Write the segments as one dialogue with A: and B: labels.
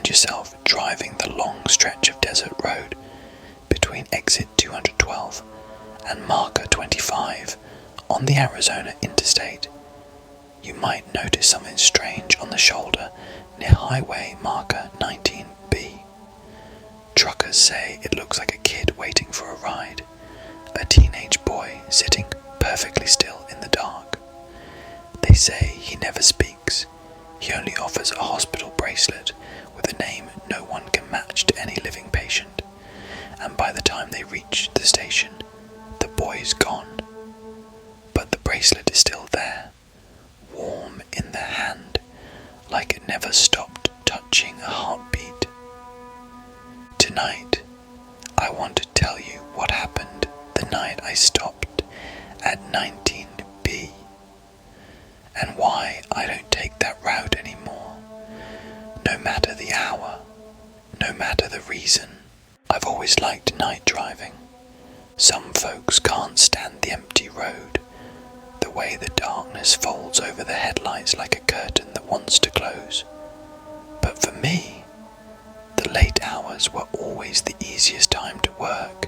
A: find yourself driving the long stretch of desert road between exit 212 and marker 25 on the Arizona interstate, you might notice something strange on the shoulder near highway marker 19B. Truckers say it looks like a kid waiting for a ride, a teenage boy sitting perfectly still in the dark. They say he never speaks. He only offers a hospital bracelet with a name no one can match to any living patient, and by the time they reach the station, the boy's gone. But the bracelet is still there, warm in their hand, like it never stopped touching a heartbeat. Tonight, I want to tell you what happened the night I stopped at 19B, and why I don't take that route anymore, no matter the hour, no matter the reason. I've always liked night driving. Some folks can't stand the empty road, the way the darkness folds over the headlights like a curtain that wants to close. But for me, the late hours were always the easiest time to work.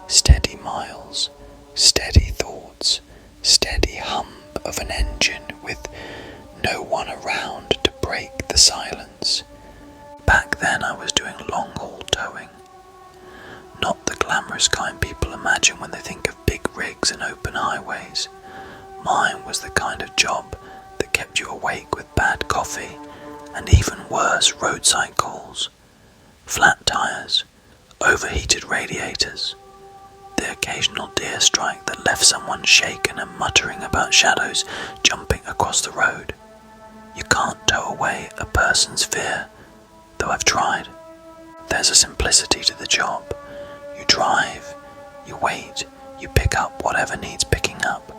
A: Steady miles, steady thoughts, steady hum of an engine with no one around to break the silence. Back then I was doing long-haul towing. Not the glamorous kind people imagine when they think of big rigs and open highways. Mine was the kind of job that kept you awake with bad coffee and even worse roadside calls. Flat tires, overheated radiators, the occasional deer strike that left someone shaken and muttering about shadows jumping across the road. You can't tow away a person's fear, though I've tried. There's a simplicity to the job. You drive, you wait, you pick up whatever needs picking up.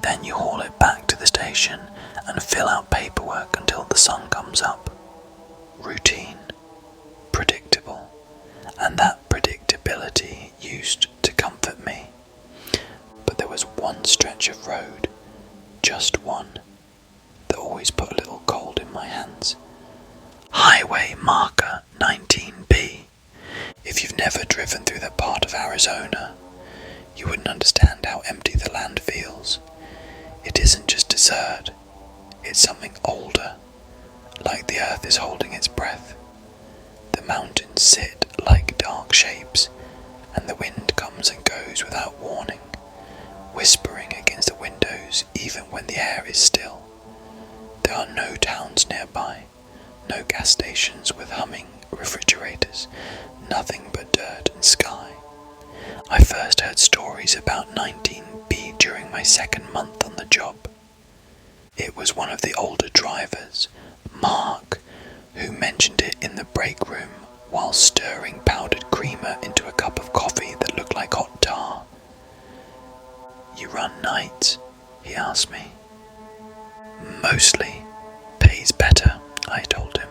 A: Then you haul it back to the station and fill out paperwork until the sun comes up. Routine, predictable, and that predictability used to comfort me. But there was one stretch of road, just one, that always put a little cold in my hands. Highway marker 19B. If you've never driven through that part of Arizona, you wouldn't understand how empty the land feels. It isn't just desert, it's something older, like the earth is holding its breath. The mountains sit like dark shapes, and the wind comes and goes without warning, whispering against the windows even when the air is still. There are no towns nearby, no gas stations with humming refrigerators, nothing but dirt and sky. I first heard stories about 19B during my second month on the job. It was one of the older drivers, Mark, who mentioned it in the break room while stirring powdered creamer into a cup of coffee that looked like hot tar. "You run nights?" he asked me. "Mostly. Pays better," I told him.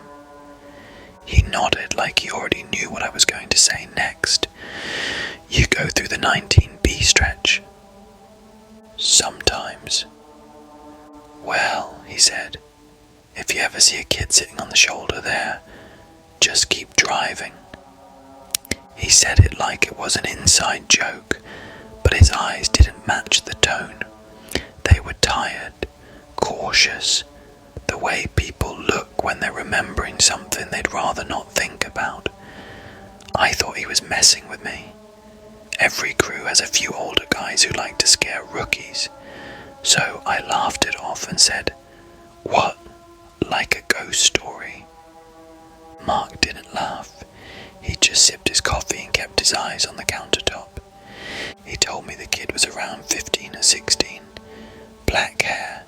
A: He nodded like he already knew what I was going to say next. "You go through the 19B stretch?" "Sometimes." "Well," he said, "if you ever see a kid sitting on the shoulder there, just keep driving." He said it like it was an inside joke, but his eyes didn't match the tone. They were tired, cautious, the way people look when they're remembering something they'd rather not think about. I thought he was messing with me. Every crew has a few older guys who like to scare rookies, so I laughed it off and said, "What, like a ghost story?" Mark didn't laugh. He just sipped his coffee and kept his eyes on the countertop. He told me the kid was around 15 or 16, black hair,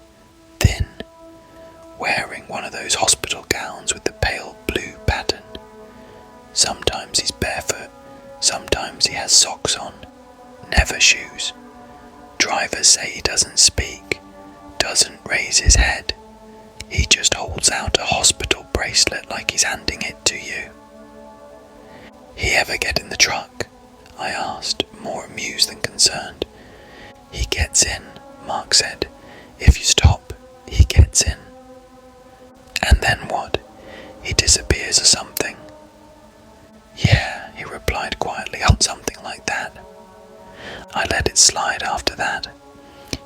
A: thin, wearing one of those hospital gowns with the pale blue pattern. Sometimes he's barefoot, sometimes he has socks on, never shoes. Drivers say he doesn't speak, doesn't raise his head. He just holds out a hospital bracelet like he's handing it to you. "He ever get in the truck?" I asked, more amused than concerned. "He gets in," Mark said. "If you stop, he gets in." "And then what?" He disappears or something." "Yeah," he replied quietly, "something like that." I let it slide after that.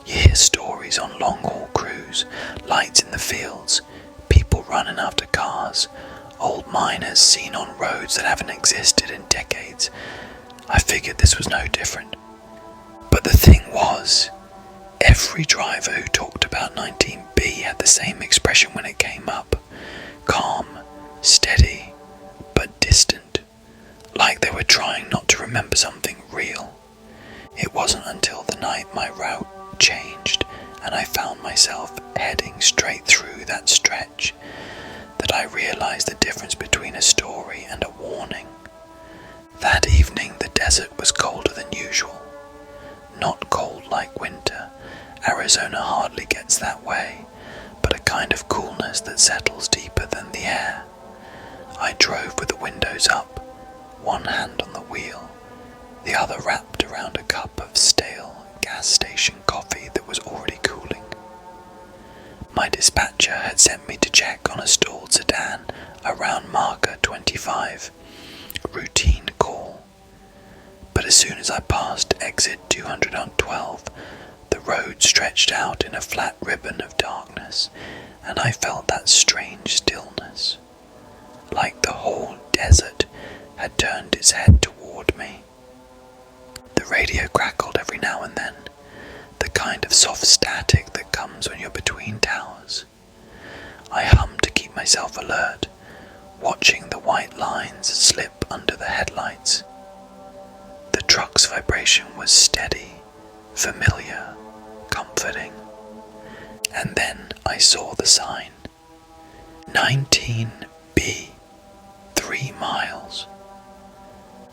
A: You hear stories on long-haul crews, lights in the fields, people running after cars, old miners seen on roads that haven't existed in decades. I figured this was no different. But the thing was, every driver who talked about 19B had the same expression when it came up. Calm, steady, but distant. Like they were trying not to remember something real. It wasn't until the night my route changed and I found myself heading straight through that stretch that I realized the difference between a story and a warning. That evening the desert was colder than usual. Not cold like winter. Arizona hardly gets that way, but a kind of coolness that settles deeper than the air. I drove with the windows up, one hand on the wheel, the other wrapped around a cup of stale gas station coffee that was already cooling. My dispatcher had sent me to check on a stalled sedan around marker 25. Routine call. But as soon as I passed exit 212, the road stretched out in a flat ribbon of darkness, and I felt that strange stillness, like the whole desert had turned its head toward me. The radio crackled every now and then, the kind of soft static that comes when you're between towers. I hummed to keep myself alert, watching the white lines slip under the headlights. The truck's vibration was steady, familiar, comforting. And then I saw the sign. 19B, 3 miles.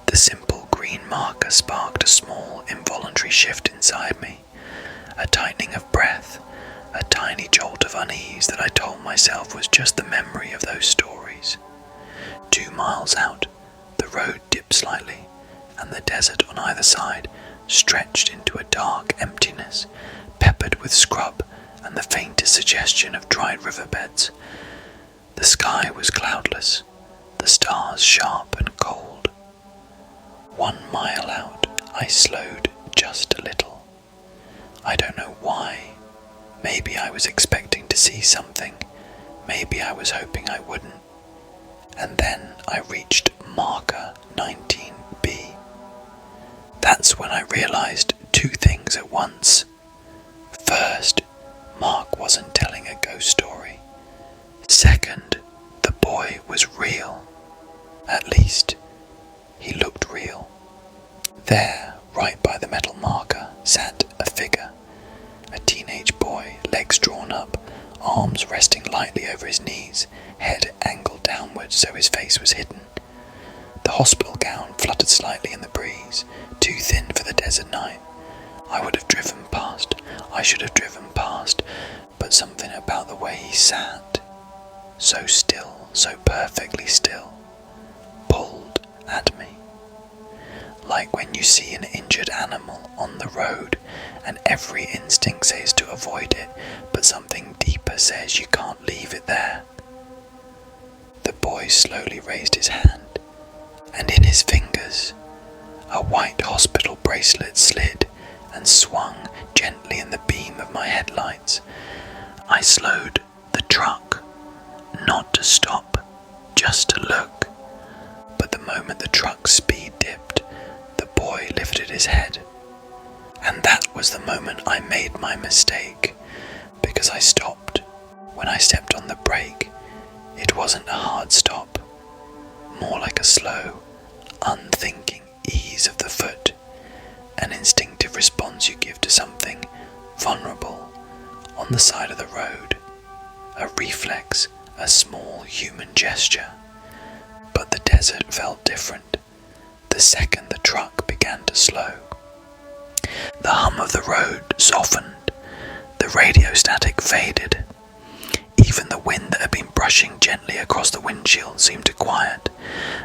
A: The simple green marker sparked a small, involuntary shift inside me, a tightening of breath, a tiny jolt of unease that I told myself was just the memory of those stories. 2 miles out, the road dipped slightly, and the desert on either side stretched into a dark emptiness, peppered with scrub and the faintest suggestion of dried riverbeds. The sky was cloudless, the stars sharp and cold. 1 mile out, I slowed just a little. I don't know why. Maybe I was expecting to see something. Maybe I was hoping I wouldn't. And then I reached marker 19B. That's when I realized 2 things at once. First, Mark wasn't telling a ghost story. Second, the boy was real. At least, he looked real. There, right by the metal marker, sat a figure. A teenage boy, legs drawn up, arms resting lightly over his knees, head angled downwards so his face was hidden. The hospital gown fluttered slightly in the breeze, too thin for the desert night. I should have driven past, but something about the way he sat, so still, so perfectly still, pulled at me. Like when you see an injured animal on the road and every instinct says to avoid it, but something deeper says you can't leave it there. The boy slowly raised his hand, and in his fingers, a white hospital bracelet slid and swung gently in the beam of my headlights. I slowed the truck, not to stop, just to look. But the moment the truck's speed dipped, the boy lifted his head. And that was the moment I made my mistake, because I stopped. When I stepped on the brake, it wasn't a hard stop, more like a slow, unthinking ease of the foot, an instinctive response you give to something vulnerable on the side of the road, a reflex, a small human gesture. But the desert felt different the second the truck began to slow. The hum of the road softened, the radio static faded. Even the wind that had been brushing gently across the windshield seemed to quiet,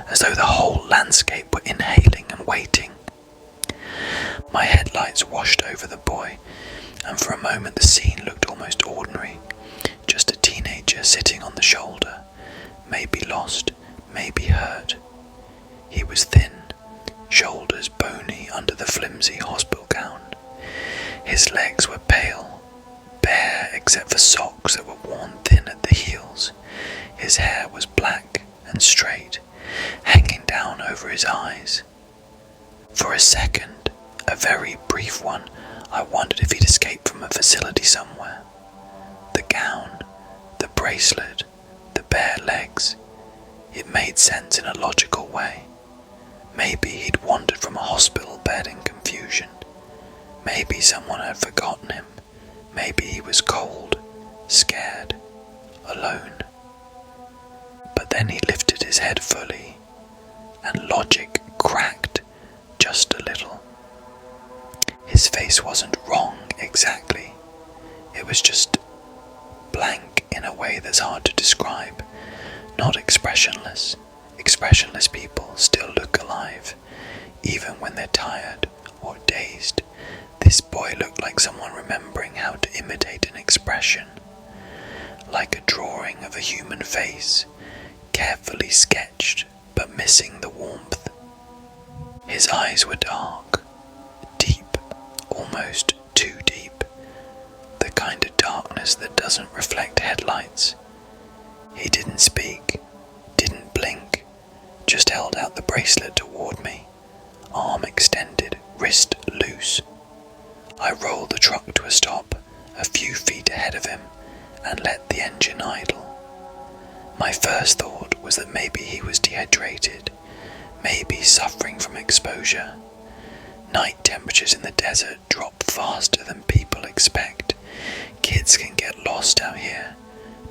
A: as though the whole landscape were inhaling and waiting. My headlights washed over the boy, and for a moment the scene looked almost ordinary. Just a teenager sitting on the shoulder, maybe lost, maybe hurt. He was thin, shoulders bony under the flimsy hospital gown. His legs were pale, bare except for socks that were worn thin at the heels. His hair was black and straight, hanging down over his eyes. For a second, a very brief one, I wondered if he'd escaped from a facility somewhere. The gown, the bracelet, the bare legs. It made sense in a logical way. Maybe he'd wandered from a hospital bed in confusion. Maybe someone had forgotten him. Maybe he was cold, scared, alone. But then he lifted his head fully, and logic cracked just a little. His face wasn't wrong exactly. It was just blank in a way that's hard to describe. Not expressionless. Expressionless people still look alive, even when they're tired or dazed. This boy looked like someone remembering how to imitate an expression. Like a drawing of a human face, carefully sketched but missing the warmth. His eyes were dark, deep, almost too deep. The kind of darkness that doesn't reflect headlights. He didn't speak, didn't blink, just held out the bracelet toward me, arm extended, wrist loose. I rolled the truck to a stop, a few feet ahead of him, and let the engine idle. My first thought was that maybe he was dehydrated, maybe suffering from exposure. Night temperatures in the desert drop faster than people expect. Kids can get lost out here.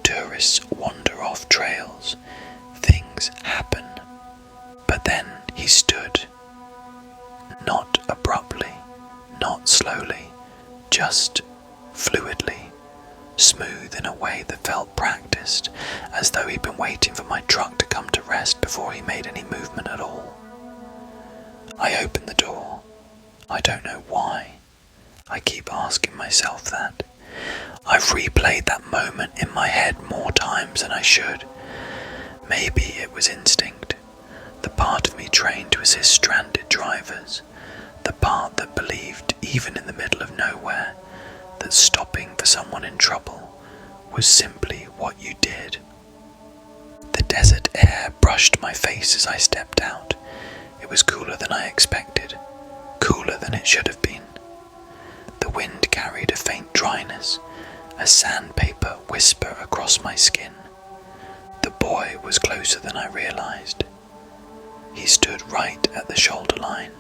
A: Tourists wander off trails. Things happen. But then he stood. Not abruptly, not slowly, just fluidly, smooth in a way that felt practiced, as though he'd been waiting for my truck to come to rest before he made any movement at all. I opened the door. I don't know why. I keep asking myself that. I've replayed that moment in my head more times than I should. Maybe it was instinct, the part of me trained to assist stranded drivers, the part that believed, even in the middle of nowhere, that stopping for someone in trouble was simply what you did. The desert air brushed my face as I stepped out. It was cooler than I expected, cooler than it should have been. The wind carried a faint dryness, a sandpaper whisper across my skin. The boy was closer than I realized. He stood right at the shoulder line,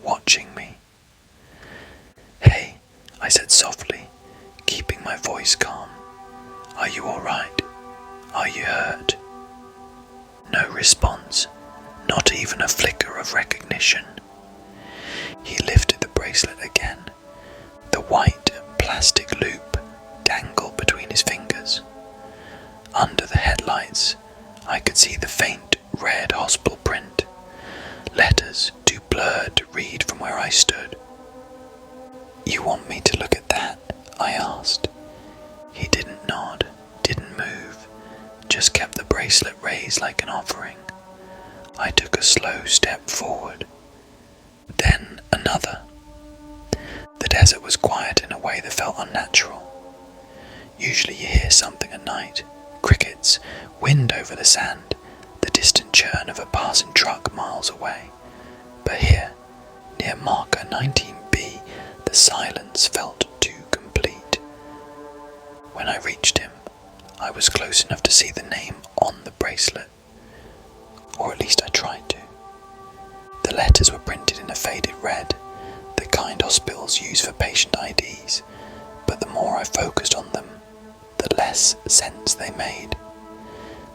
A: watching me. "Hey," I said softly, keeping my voice calm. "Are you all right? Are you hurt?" No response, not even a flicker of recognition. He lifted the bracelet again. The white plastic loop dangled between his fingers. Under the headlights, I could see the faint red hospital print. Letters too blurred to read from where I stood. "You want me to look at that?" I asked. He didn't nod, didn't move, just kept the bracelet raised like an offering. I took a slow step forward, then another. The desert was quiet in a way that felt unnatural. Usually you hear something at night, crickets, wind over the sand, the distant churn of a passing truck miles away. But here, near marker 19B, the silence felt too complete. When I reached him, I was close enough to see the name on the bracelet, or at least I tried to. The letters were printed in a faded red, the kind hospitals use for patient IDs, but the more I focused on them, the less sense they made.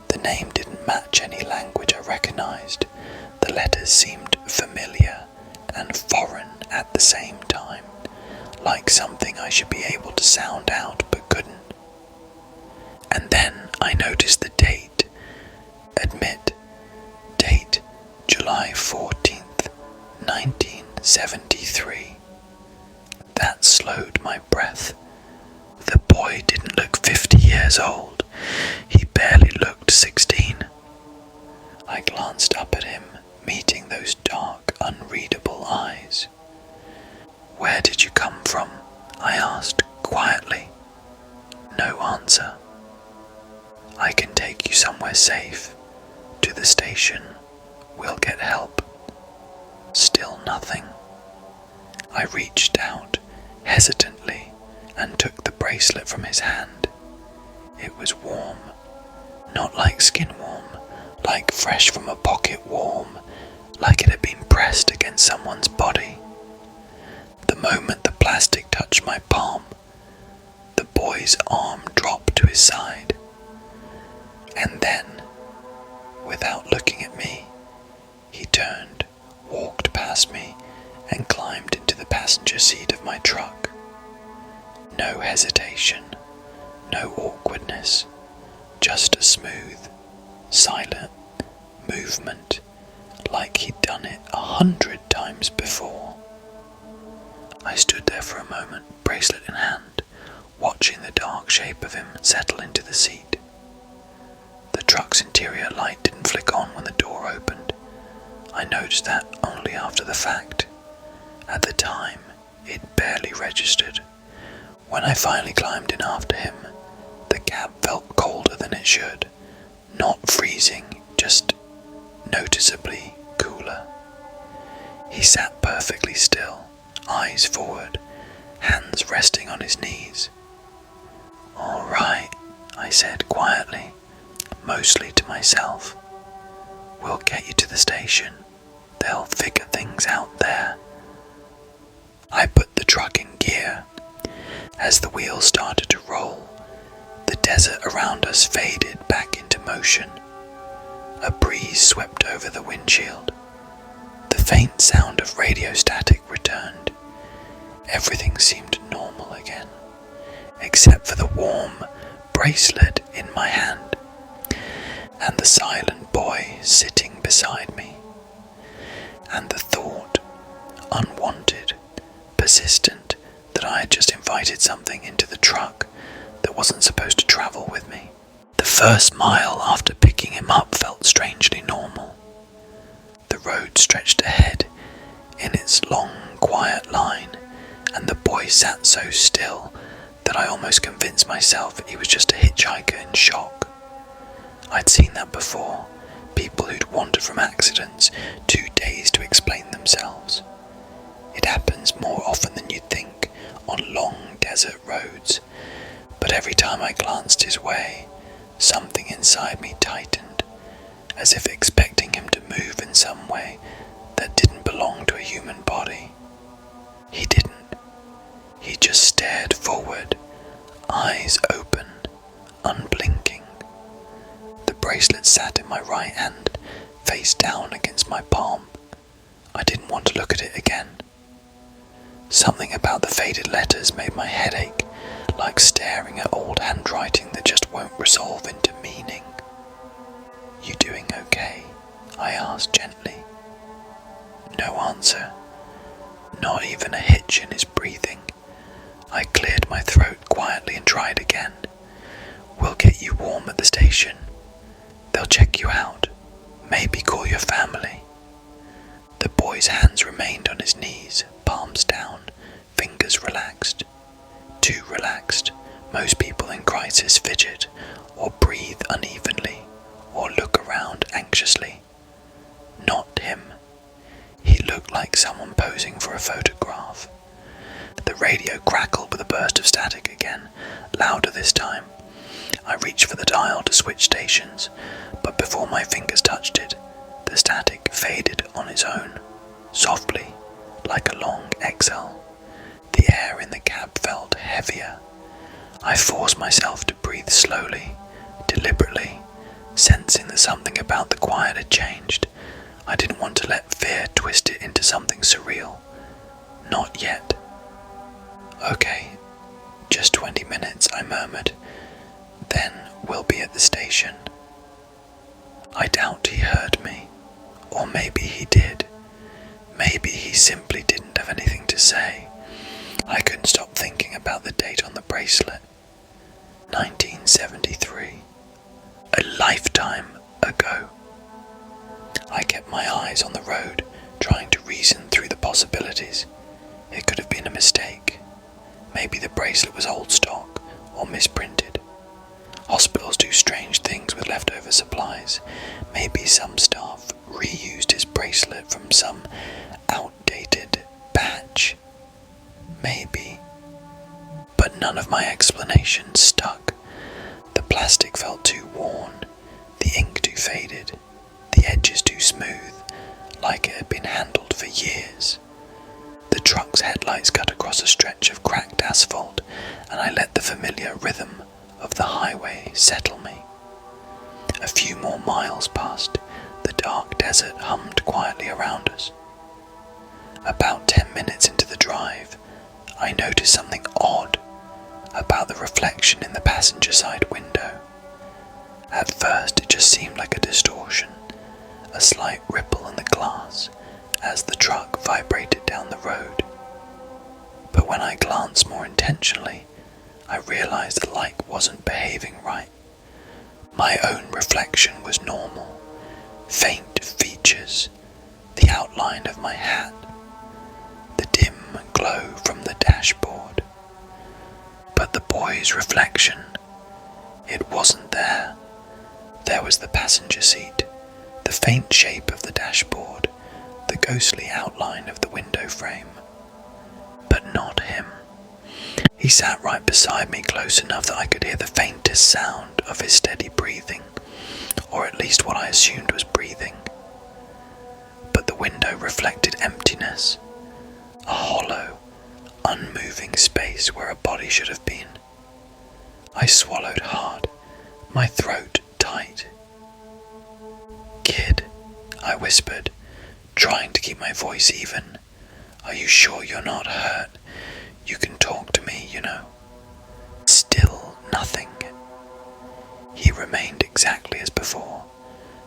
A: The name didn't match any language I recognized. The letters seemed familiar and foreign at the same time, like something I should be able to sound out but couldn't. And then I noticed the date. Admit, date July 14th, 1973. That slowed my breath. The boy didn't look 50 years old. He barely looked 16. safe. To the station. We'll get help. Still nothing. I reached out, hesitantly, and took the bracelet from his hand. It was warm. Not like skin warm, like fresh from a pocket warm, like it had been pressed against someone's body. The moment the plastic touched my palm, the boy's arm dropped to his side. And then, without looking at me, he turned, walked past me, and climbed into the passenger seat of my truck. No hesitation, no awkwardness, just a smooth, silent movement, like he'd done it 100 times before. I stood there for a moment, bracelet in hand, watching the dark shape of him settle into the seat. The truck's interior light didn't flick on when the door opened. I noticed that only after the fact. At the time, it barely registered. When I finally climbed in after him, the cab felt colder than it should. Not freezing, just noticeably cooler. He sat perfectly still, eyes forward, hands resting on his knees. "All right," I said quietly, mostly to myself. "We'll get you to the station. They'll figure things out there." I put the truck in gear. As the wheels started to roll, the desert around us faded back into motion. A breeze swept over the windshield. The faint sound of radio static returned. Everything seemed normal again, except for the warm bracelet in my hand, and the silent boy sitting beside me. And the thought, unwanted, persistent, that I had just invited something into the truck that wasn't supposed to travel with me. The first mile after picking him up felt strangely normal. The road stretched ahead in its long, quiet line, and the boy sat so still that I almost convinced myself he was just a hitchhiker in shock. I'd seen that before, people who'd wandered from accidents, too dazed to explain themselves. It happens more often than you'd think on long desert roads, but every time I glanced his way, something inside me tightened, as if expecting him to move in some way that didn't belong to a human body. He didn't. He just stared forward, eyes open, unblinking. The bracelet sat in my right hand, face down against my palm. I didn't want to look at it again. Something about the faded letters made my head ache, like staring at old handwriting that just won't resolve into meaning. "You doing okay?" I asked gently. No answer. Not even a hitch in his breathing. I cleared my throat quietly and tried again. "We'll get you warm at the station. They'll check you out. Maybe call your family." The boy's hands remained on his knees, palms down, fingers relaxed. Too relaxed. Most people in crisis fidget, or breathe unevenly, or look around anxiously. Not him. He looked like someone posing for a photograph. The radio crackled with a burst of static again, louder this time. I reached for the dial to switch stations, but before my fingers touched it, the static faded on its own, softly, like a long exhale. The air in the cab felt heavier. I forced myself to breathe slowly, deliberately, sensing that something about the quiet had changed. I didn't want to let fear twist it into something surreal. Not yet. "Okay, just 20 minutes, I murmured. "Then we'll be at the station." I doubt he heard me. Or maybe he did. Maybe he simply didn't have anything to say. I couldn't stop thinking about the date on the bracelet. 1973. A lifetime ago. I kept my eyes on the road, trying to reason through the possibilities. It could have been a mistake. Maybe the bracelet was old stock, or misprinted. Hospitals do strange things with leftover supplies. Maybe some staff reused his bracelet from some outdated batch. Maybe. But none of my explanations stuck. The plastic felt too worn, the ink too faded, the edges too smooth, like it had been handled for years. The truck's headlights cut across a stretch of cracked asphalt, and I let the familiar rhythm of the highway settle me. A few more miles passed, the dark desert hummed quietly around us. About 10 minutes into the drive, I noticed something odd about the reflection in the passenger side window. At first it just seemed like a distortion, a slight ripple in the glass as the truck vibrated down the road. But when I glanced more intentionally, I realized the light wasn't behaving right. My own reflection was normal, faint features, the outline of my hat, the dim glow from the dashboard. But the boy's reflection, it wasn't there. There was the passenger seat, the faint shape of the dashboard, the ghostly outline of the window frame. But not him. He sat right beside me, close enough that I could hear the faintest sound of his steady breathing, or at least what I assumed was breathing. But the window reflected emptiness, a hollow, unmoving space where a body should have been. I swallowed hard, my throat tight. "Kid," I whispered, trying to keep my voice even. "Are you sure you're not hurt? You can talk to me, you know." Still nothing. He remained exactly as before,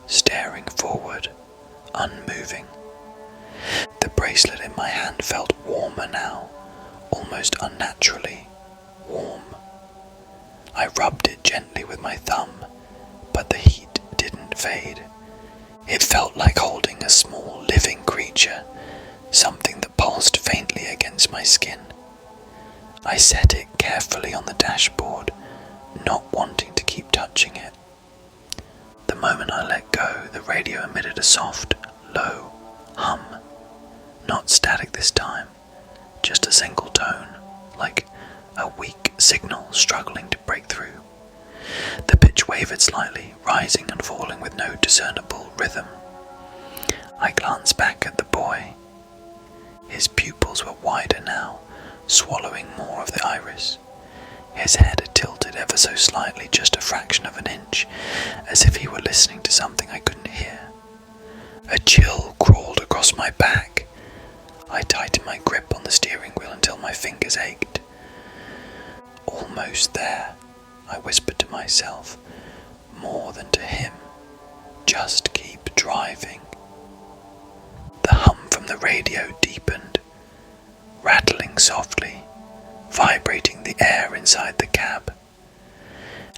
A: staring forward, unmoving. The bracelet in my hand felt warmer now, almost unnaturally warm. I rubbed it gently with my thumb, but the heat didn't fade. It felt like holding a small living creature, something that pulsed faintly against my skin. I set it carefully on the dashboard, not wanting to keep touching it. The moment I let go, the radio emitted a soft, low hum. Not static this time, just a single tone, like a weak signal struggling to break through. The pitch wavered slightly, rising and falling with no discernible rhythm. I glanced back at the boy. His pupils were wider now, swallowing more of the iris. His head had tilted ever so slightly, just a fraction of an inch, as if he were listening to something I couldn't hear. A chill crawled across my back. I tightened my grip on the steering wheel until my fingers ached. "Almost there," I whispered to myself, more than to him. "Just keep driving." The hum from the radio deepened, rattling softly, vibrating the air inside the cab.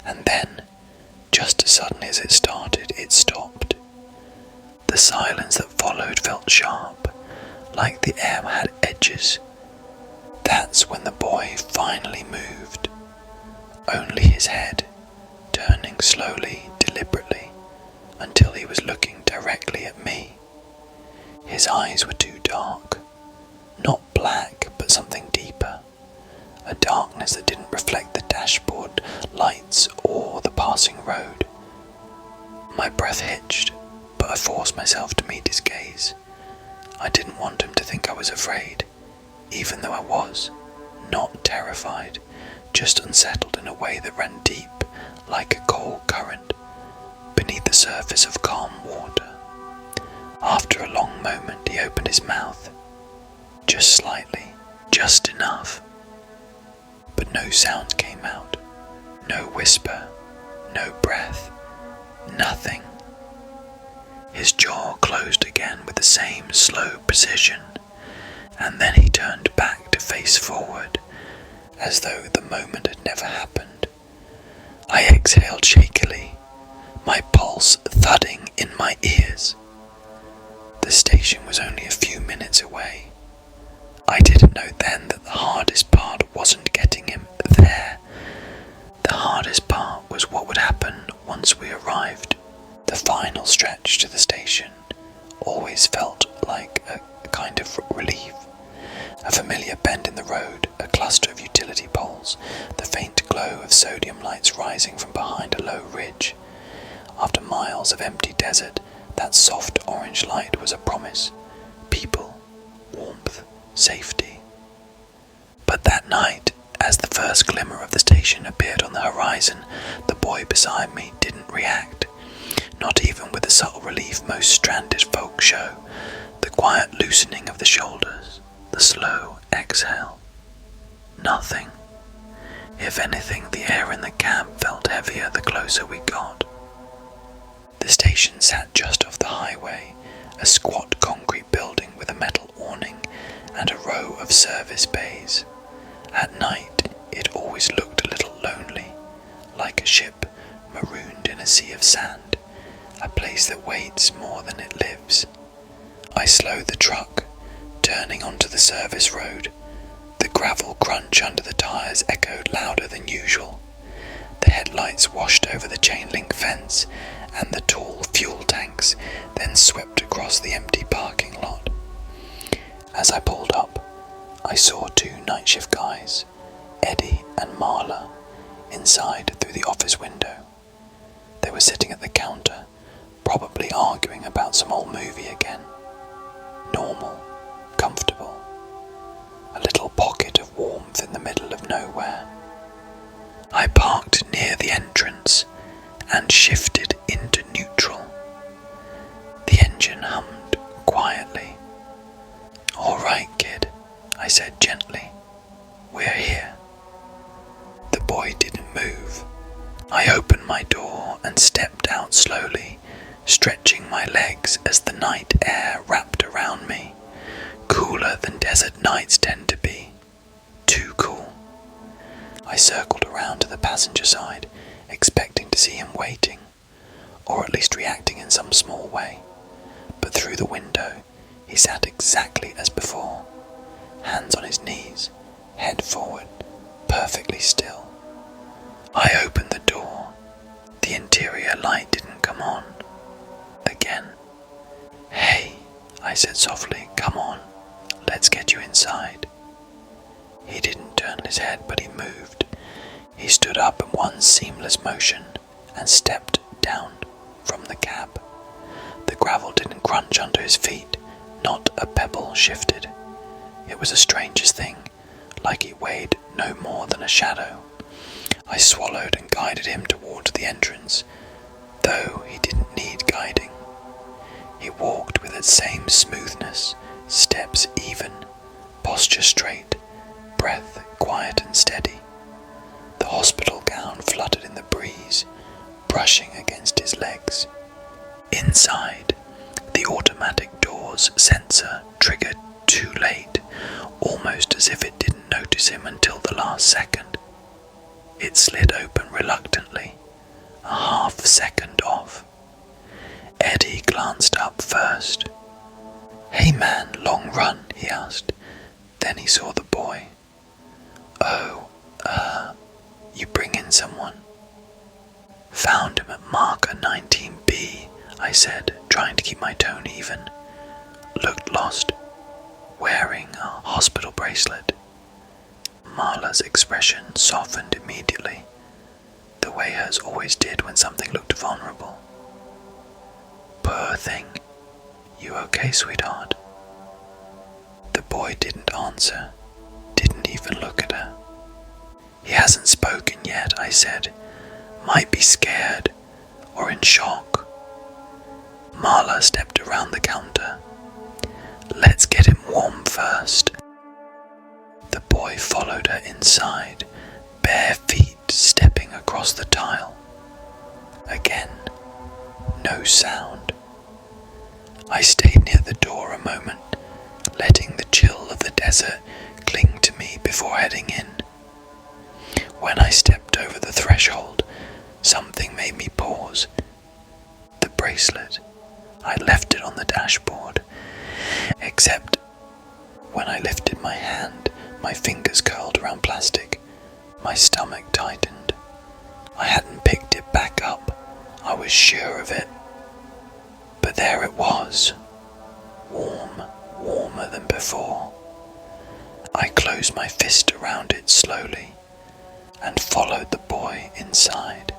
A: And then, just as suddenly as it started, it stopped. The silence that followed felt sharp, like the air had edges. That's when the boy finally moved. Only his head, turning slowly, deliberately, until he was looking directly at me. His eyes were too dark, not black, but something deeper, a darkness that didn't reflect the dashboard lights or the passing road. My breath hitched, but I forced myself to meet his gaze. I didn't want him to think I was afraid, even though I was, not terrified, just unsettled in a way that ran deep, like a cold current, beneath the surface of calm water. After a long moment, he opened his mouth, just slightly, just enough. But no sound came out, no whisper, no breath, nothing. His jaw closed again with the same slow precision, and then he turned back to face forward, as though the moment had never happened. I exhaled shakily, my pulse thudding in my ears. The station was only a few minutes away. I didn't know then that the hardest part wasn't getting him there. The hardest part was what would happen once we arrived. approach to the station always felt like a kind of relief. A familiar bend in the road, a cluster of utility poles, the faint glow of sodium lights rising from behind a low ridge. After miles of empty desert, that soft orange light was a promise. People, warmth, safety. But that night, as the first glimmer of the station appeared on the horizon, the boy beside me didn't react. Not even with the subtle relief most stranded folk show, the quiet loosening of the shoulders, the slow exhale. Nothing. If anything, the air in the cab felt heavier the closer we got. The station sat just off the highway, a squat concrete building with a metal awning and a row of service bays. At night, it always looked a little lonely, like a ship marooned in a sea of sand, a place that waits more than it lives. I slowed the truck, turning onto the service road. The gravel crunch under the tyres echoed louder than usual. The headlights washed over the chain-link fence, and the tall fuel tanks then swept across the empty parking lot. As I pulled up, I saw two night shift guys, Eddie and Marla, inside through the office window. They were sitting at the counter, probably arguing about some old movie again. Normal, comfortable, a little pocket of warmth in the middle of nowhere. I parked near the entrance and shifted into neutral. The engine hummed quietly. "All right, kid," I said gently. "We're here." The boy didn't move. I opened my door and stepped out slowly, stretching my legs as the night air wrapped around me, cooler than desert nights tend to be. Too cool. I circled around to the passenger side, expecting to see him waiting, or at least reacting in some small way. But through the window, he sat exactly as before, hands on his knees, head forward, perfectly still. I opened the door. The interior light didn't come on. Again. "Hey," I said softly, "come on, let's get you inside." He didn't turn his head, but he moved. He stood up in one seamless motion and stepped down from the cab. The gravel didn't crunch under his feet, not a pebble shifted. It was the strangest thing, like he weighed no more than a shadow. I swallowed and guided him towards the entrance, though he didn't need guiding. He walked with the same smoothness, steps even, posture straight, breath quiet and steady. The hospital gown fluttered in the breeze, brushing against his legs. Inside, the automatic door's sensor triggered too late, almost as if it didn't notice him until the last second. It slid open reluctantly, a half second off. Eddie glanced up first. "Hey man, long run?" he asked. Then he saw the boy. "Oh, you bring in someone?" "Found him at marker 19B, I said, trying to keep my tone even. "Looked lost. Wearing a hospital bracelet." Marla's expression softened immediately, the way hers always did when something looked vulnerable. "Poor thing. You okay, sweetheart?" The boy didn't answer, didn't even look at her. "He hasn't spoken yet," I said. "Might be scared, or in shock." Marla stepped around the counter. "Let's get him warm first." The boy followed her inside, bare feet stepping across the tile. Again, no sound. I stayed near the door a moment, letting the chill of the desert cling to me before heading in. When I stepped over the threshold, something made me pause. The bracelet. I left it on the dashboard, except when I lifted my hand, my fingers curled around plastic. My stomach tightened. I hadn't picked it back up. I was sure of it. there it was, warm, warmer than before. I closed my fist around it slowly and followed the boy inside.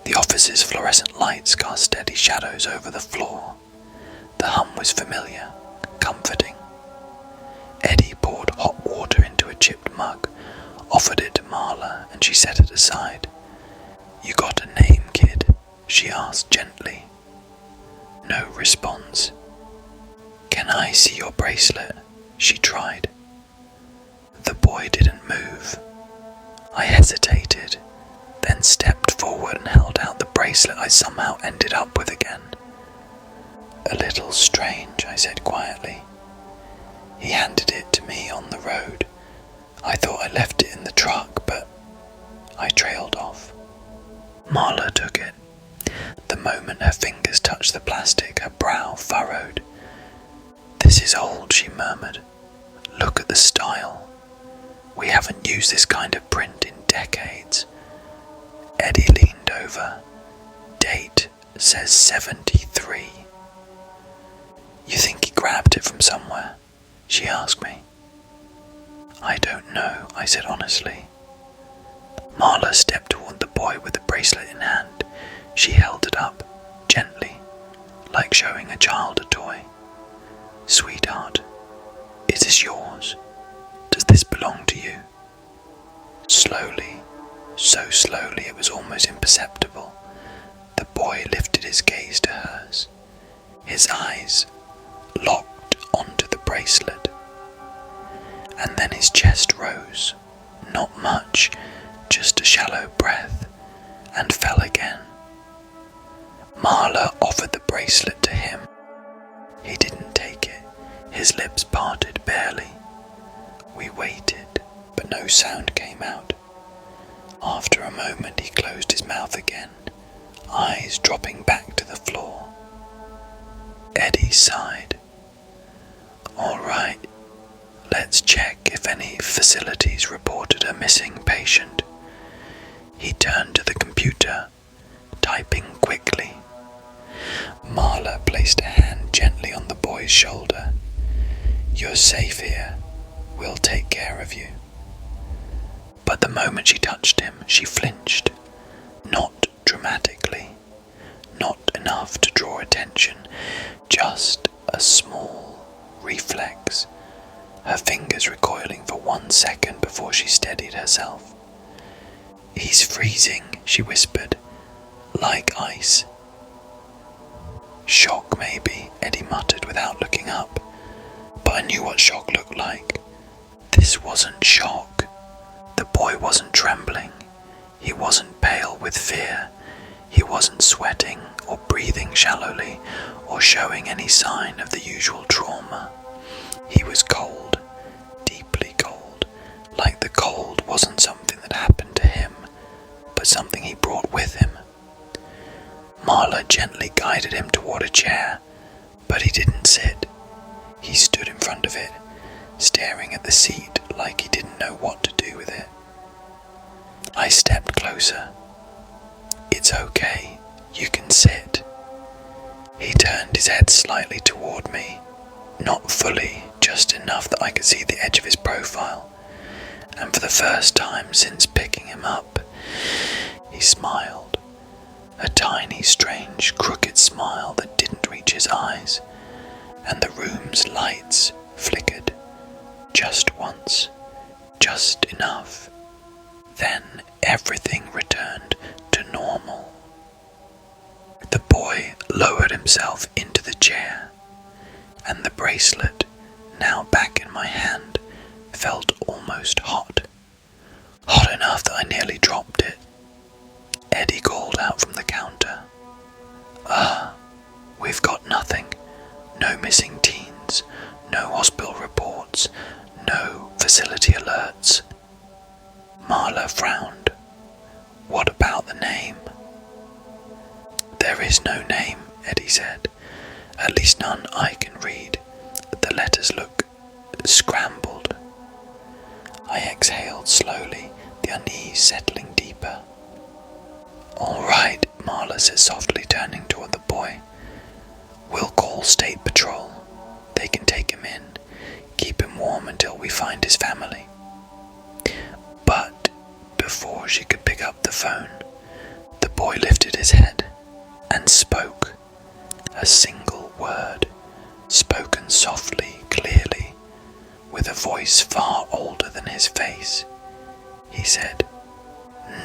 A: The office's fluorescent lights cast steady shadows over the floor. The hum was familiar, comforting. Eddie poured hot water into a chipped mug, offered it to Marla, and she set it aside. "You got a name, kid?" she asked gently. No response. "Can I see your bracelet?" she tried. The boy didn't move. I hesitated, then stepped forward and held out the bracelet I somehow ended up with again. "A little strange," I said quietly. He handed it to me on the road. I thought I left it in the truck, but I trailed off. Marla took it. The moment her fingers touched the plastic, her brow furrowed. "This is old," she murmured. "Look at the style. We haven't used this kind of print in decades." Eddie leaned over. "Date says 73. "You think he grabbed it from somewhere?" she asked me. "I don't know," I said honestly. Marla stepped toward the boy with the bracelet in hand. She held it up, gently, like showing a child a toy. "Sweetheart, is this yours? Does this belong to you?" Slowly, so slowly it was almost imperceptible, the boy lifted his gaze to hers. His eyes locked onto the bracelet. And then his chest rose, not much, just a shallow breath, and fell again. Marla offered the bracelet to him. He didn't take it. His lips parted barely. We waited, but no sound came out. After a moment he closed his mouth again, eyes dropping back to the floor. Eddie sighed. "All right, let's check if any facilities reported a missing patient." He turned to the computer, typing quickly. Marla placed a hand gently on the boy's shoulder. "You're safe here. We'll take care of you." But the moment she touched him, she flinched. Not dramatically. Not enough to draw attention. Just a small reflex. Her fingers recoiling for 1 second before she steadied herself. "He's freezing," she whispered. "Like ice." "Shock, maybe," Eddie muttered without looking up. But I knew what shock looked like. This wasn't shock. The boy wasn't trembling. He wasn't pale with fear. He wasn't sweating or breathing shallowly or showing any sign of the usual trauma. He was cold, deeply cold, like the cold wasn't something that happened to him, but something he brought with him. Marla gently guided him toward a chair, but he didn't sit. He stood in front of it, staring at the seat like he didn't know what to do with it. I stepped closer. "It's okay, you can sit." He turned his head slightly toward me, not fully, just enough that I could see the edge of his profile, and for the first time since picking him up, he smiled. A tiny, strange, crooked smile that didn't reach his eyes, and the room's lights flickered. Just once, just enough. Then everything returned to normal. The boy lowered himself into the chair, and the bracelet, now back in my hand, felt almost hot. Hot enough that I nearly dropped it. Eddie called out from the counter. We've got nothing. No missing teens, no hospital reports, no facility alerts." Marla frowned. "What about the name?" "There is no name," Eddie said. "At least none I can read. The letters look scrambled." I exhaled slowly, the unease settling deeper. "All right," Marla said softly, turning toward the boy. We'll call State Patrol. They can take him in, keep him warm until we find his family." But before she could pick up the phone, the boy lifted his head and spoke. A single word, spoken softly, clearly, with a voice far older than his face. He said,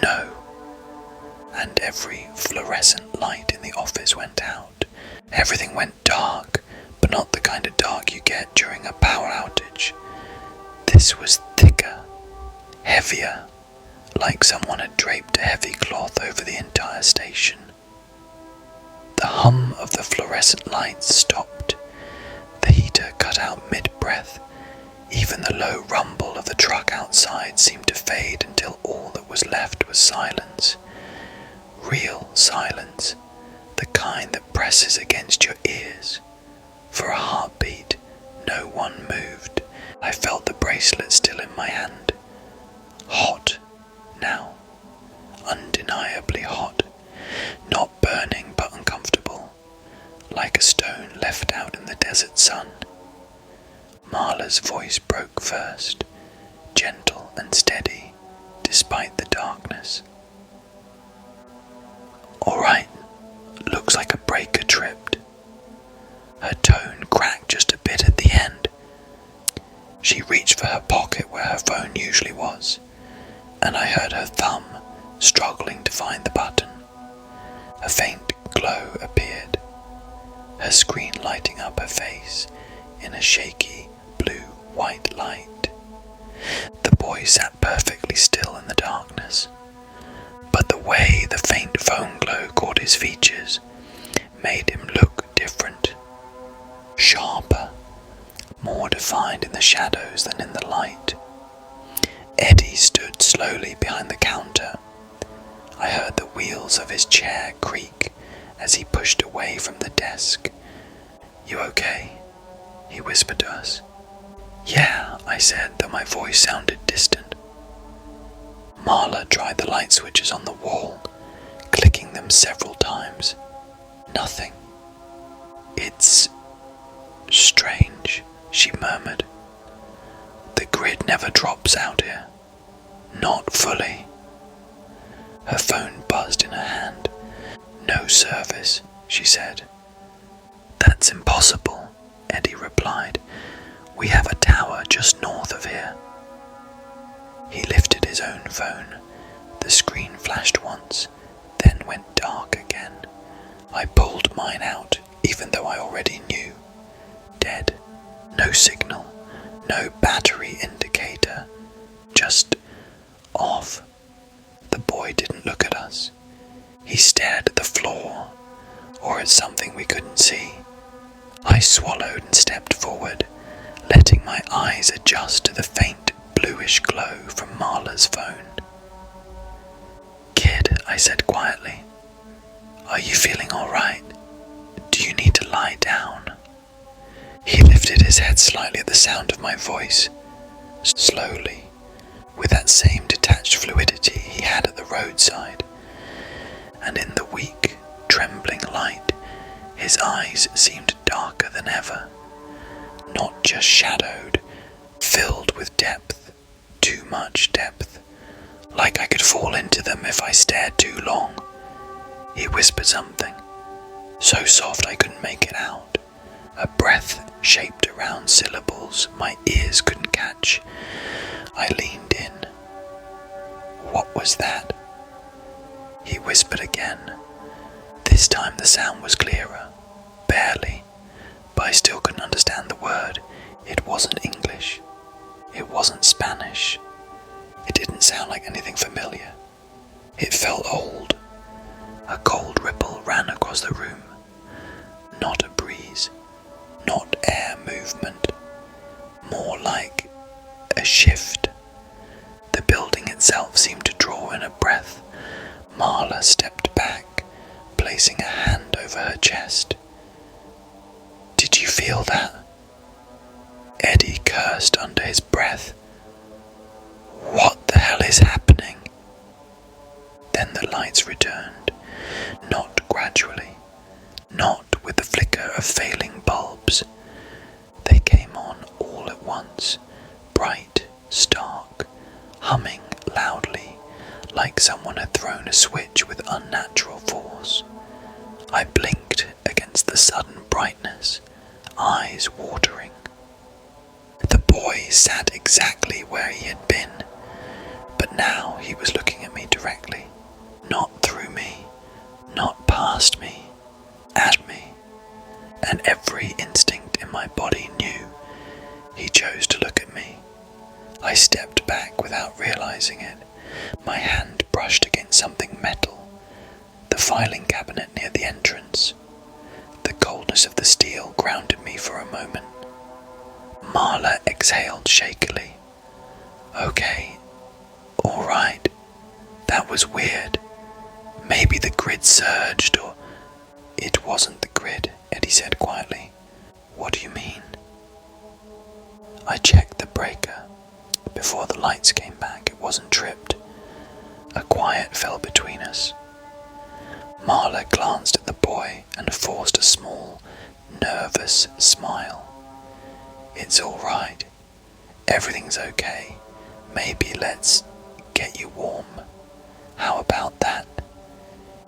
A: "No." And every fluorescent light in the office went out. Everything went dark, but not the kind of dark you get during a power outage. This was thicker, heavier, like someone had draped a heavy cloth over the entire station. The hum of the fluorescent lights stopped. The heater cut out mid-breath. Even the low rumble of the truck outside seemed to fade until all that was left was silence. Real silence, the kind that presses against your ears. For a heartbeat, no one moved. I felt the bracelet still in my hand. Hot now, undeniably hot, not burning but uncomfortable, like a stone left out in the desert sun. Marla's voice broke first, gentle and steady, despite the darkness. "All right, looks like a breaker tripped." Her tone cracked just a bit at the end. She reached for her pocket where her phone usually was, and I heard her thumb struggling to find the button. A faint glow appeared, her screen lighting up her face in a shaky blue-white light. The boy sat perfectly still in the darkness, but the way the faint phone glow caught his features made him look different, sharper, more defined in the shadows than in the light. Eddie stood slowly behind the counter. I heard the wheels of his chair creak as he pushed away from the desk. "You okay?" he whispered to us. "Yeah," I said, though my voice sounded distant. Marla tried the light switches on the wall, clicking them several times. Nothing. "It's strange," she murmured. "The grid never drops out here. Not fully." Her phone buzzed in her hand. "No service," she said. "That's impossible," Eddie replied. "We have a tower just north of here." He lifted his own phone. The screen flashed once, then went dark again. I pulled mine out, even though I already knew. Dead. No signal. No battery indicator. Just off. The boy didn't look at us. He stared at the floor, or at something we couldn't see. I swallowed and stepped forward, letting my eyes adjust to the faint bluish glow from Marla's phone. "Kid," I said quietly, "are you feeling all right? Do you need to lie down?" He lifted his head slightly at the sound of my voice, slowly, with that same detached fluidity he had at the roadside, and in the weak, trembling light, his eyes seemed darker than ever, not just shadowed, filled with depth, too much depth, like I could fall into them if I stared too long. He whispered something, so soft I couldn't make it out, a breath shaped around syllables my ears couldn't catch. I leaned in. "What was that?" He whispered again. This time the sound was clearer, barely, but I still couldn't understand the word. It wasn't English. It wasn't Spanish. It didn't sound like anything familiar. It felt old. A cold ripple ran across the room. Not a breeze, not air movement, more like a shift. The building itself seemed to draw in a breath. Marla stepped back, placing a hand over her chest. "Did you feel that?" Eddie cursed under his breath. "What the hell is happening?" Then the lights returned, not gradually, not with with the flicker of failing bulbs. They came on all at once, bright, stark, humming loudly, like someone had thrown a switch with unnatural force. I blinked against the sudden brightness, eyes watering. The boy sat exactly where he had been, but now he was looking at me directly, not through me, not past me, at me, and every instinct in my body knew he chose to look at me. I stepped back without realizing it. My hand brushed against something metal, the filing cabinet near the entrance. The coldness of the steel grounded me for a moment. Marla exhaled shakily. Okay, all right, that was weird. Maybe the grid surged, or... It wasn't the grid, Eddie said quietly. What do you mean? I checked the breaker. Before the lights came back, it wasn't tripped. A quiet fell between us. Marla glanced at the boy and forced a small, nervous smile. It's all right. Everything's okay. Maybe let's get you warm. How about that?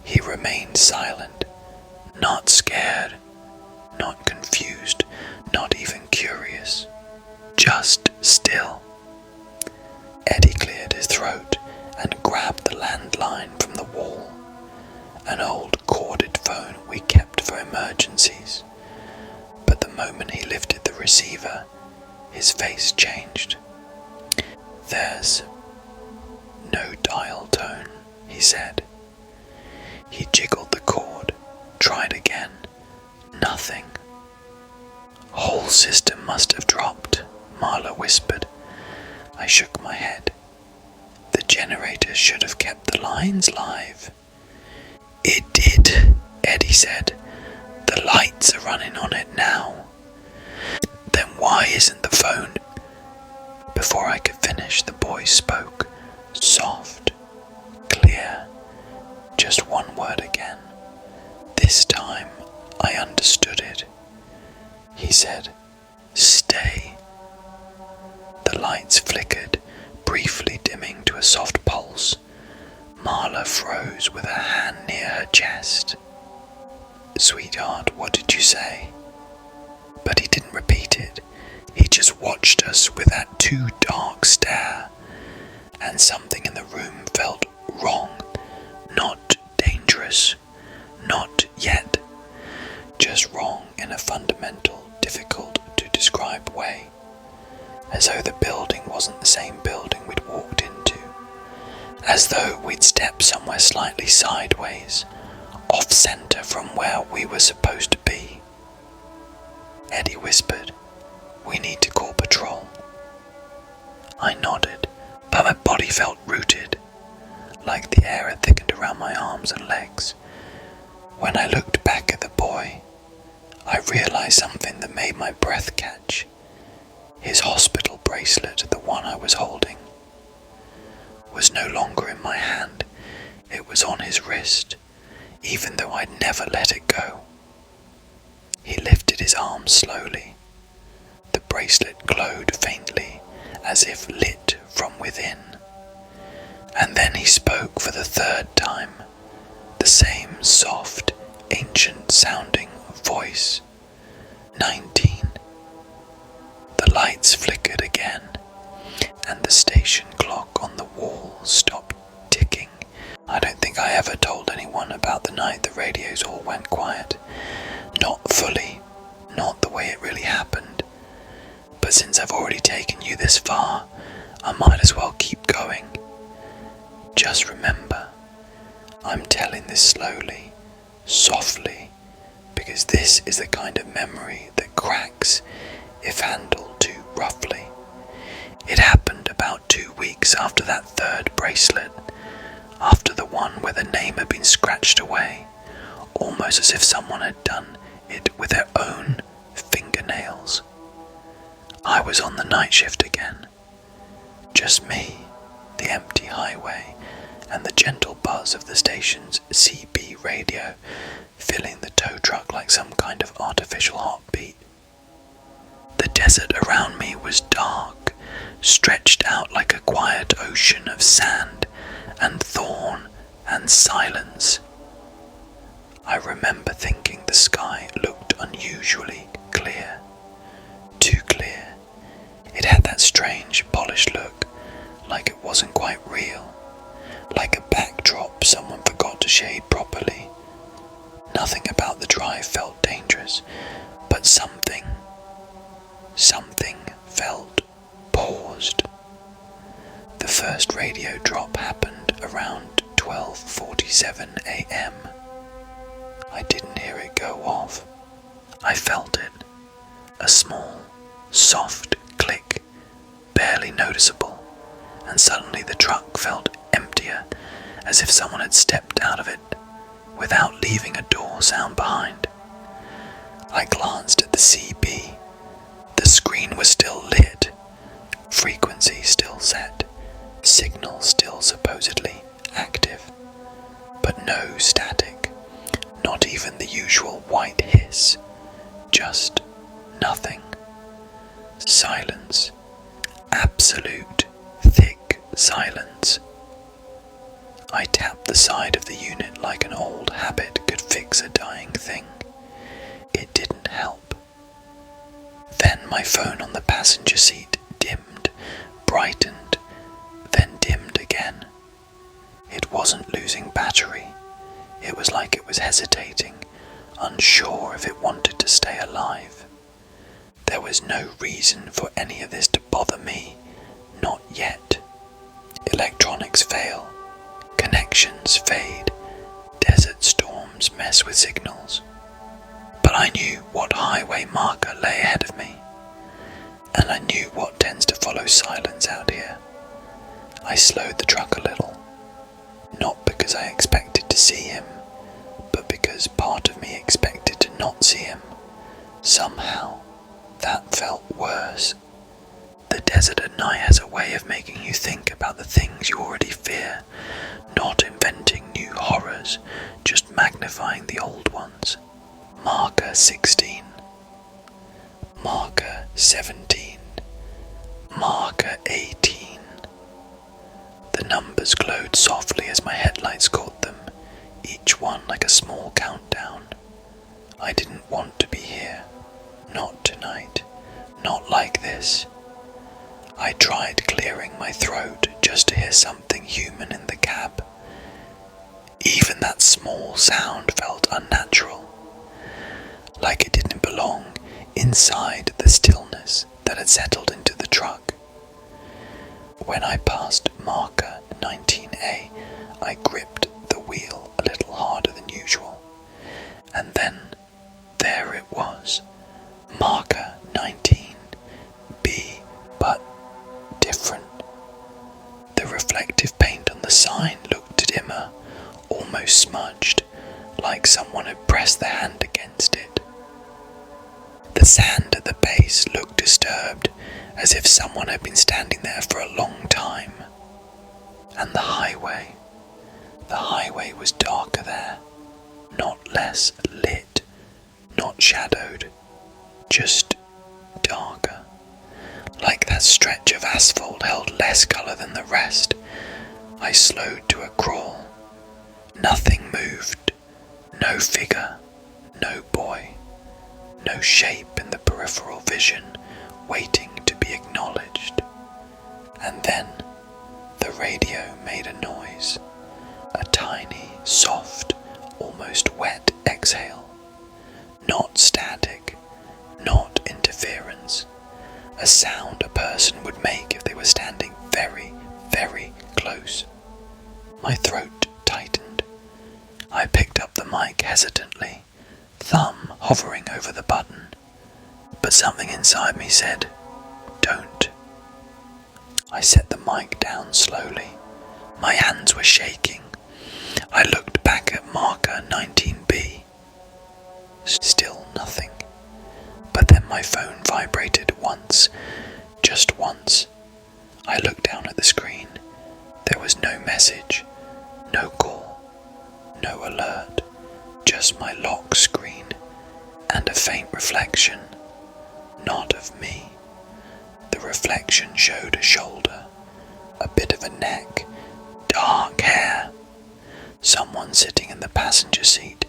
A: He remained silent, not scared, not confused, not even curious. Just still. Eddie cleared his throat and grabbed the landline from the wall, an old corded phone we kept for emergencies. But the moment he lifted the receiver, his face changed. There's no dial tone, he said. He jiggled the cord, tried again. Nothing. Whole system must have dropped, Marla whispered. I shook my head. The generator should have kept the lines live. It did, Eddie said. The lights are running on it now. Then why isn't the phone? Before I could finish, the boy spoke, soft, clear, just one word again. This time I understood it. He said, stay. The lights flickered, briefly dimming to a soft pulse. Marla froze with her hand near her chest. Sweetheart, what did you say? But he didn't repeat it. He just watched us with that too dark stare, and something in the room felt wrong, not dangerous, not yet, just wrong in a fundamental, difficult to describe way, as though the building wasn't the same building we'd walked into, as though we'd stepped somewhere slightly sideways, off-center from where we were supposed to be. Eddie whispered, we need to call patrol. I nodded, but my body felt rooted, like the air had thickened around my arms and legs. When I looked back at the boy, I realized something that made my breath catch. His hospital bracelet, the one I was holding, was no longer in my hand. It was on his wrist, even though I'd never let it go. He lifted his arm slowly. The bracelet glowed faintly, as if lit from within. And then he spoke for the third time, the same soft, ancient-sounding voice. 19. The lights flickered again, and the station clock on the wall stopped ticking. I don't think I ever told anyone about the night the radios all went quiet. Not fully, not the way it really happened. But since I've already taken you this far, I might as well keep going. Just remember, I'm telling this slowly, softly, because this is the kind of memory that cracks if handled too roughly. It happened about 2 weeks after that third bracelet, after the one where the name had been scratched away, almost as if someone had done it with their own fingernails. I was on the night shift again. Just me, the empty highway, and the gentle buzz buzz of the station's CB radio, filling the tow truck like some kind of artificial heartbeat. The desert around me was dark, stretched out like a quiet ocean of sand and thorn and silence. I remember thinking the sky looked unusually clear. Too clear. It had that strange, polished look, like it wasn't quite real, like a backdrop someone forgot to shade properly. Nothing about the drive felt dangerous, but something felt paused. The first radio drop happened around 12:47 a.m. I didn't hear it go off. I felt it. A small, soft click, barely noticeable, and suddenly the truck felt emptier, as if someone had stepped out of it, without leaving a door sound behind. I glanced at the CB. The screen was still lit, frequency still set, signal still supposedly active, but no static, not even the usual white hiss, just nothing. Silence. Absolute, thick silence. I tapped the side of the unit like an old habit could fix a dying thing. It didn't help. Then my phone on the passenger seat dimmed, brightened, then dimmed again. It wasn't losing battery. It was like it was hesitating, unsure if it wanted to stay alive. There was no reason for any of this to bother me, not yet. Electronics fail, connections fade, desert storms mess with signals. But I knew what highway marker lay ahead of me, and I knew what tends to follow silence out here. I slowed the truck a little, not because I expected to see him, but because part of me expected to not see him. Somehow, that felt worse. The desert at night has a way of making you think about the things you already fear, not inventing new horrors, just magnifying the old ones. Marker 16. Marker 17. Marker 18. The numbers glowed softly as my headlights caught them, each one like a small countdown. I didn't want to be here. Not tonight. Not like this. I tried clearing my throat just to hear something human in the cab. Even that small sound felt unnatural, like it didn't belong inside the stillness that had settled into the truck. When I passed marker 19A, I gripped the wheel a little harder than usual, and then there it was, marker 19B, but different. The reflective paint on the sign looked dimmer, almost smudged, like someone had pressed their hand against it. The sand at the base looked disturbed, as if someone had been standing there for a long time. And the highway was darker there, not less lit, not shadowed, just darker. Like that stretch of asphalt held less colour than the rest. I slowed to a crawl. Nothing moved. No figure. No boy. No shape in the peripheral vision, waiting to be acknowledged. And then the radio made a noise. A tiny, soft, almost wet exhale. Not static. Not interference. A sound a person would make if they were standing very, very close. My throat tightened. I picked up the mic hesitantly, thumb hovering over the button, but something inside me said, "Don't." I set the mic down slowly. My hands were shaking. I looked back at marker 19B. Still nothing. But then my phone vibrated once, just once. I looked down at the screen. There was no message, no call, no alert, just my lock screen and a faint reflection, not of me. The reflection showed a shoulder, a bit of a neck, dark hair. Someone sitting in the passenger seat,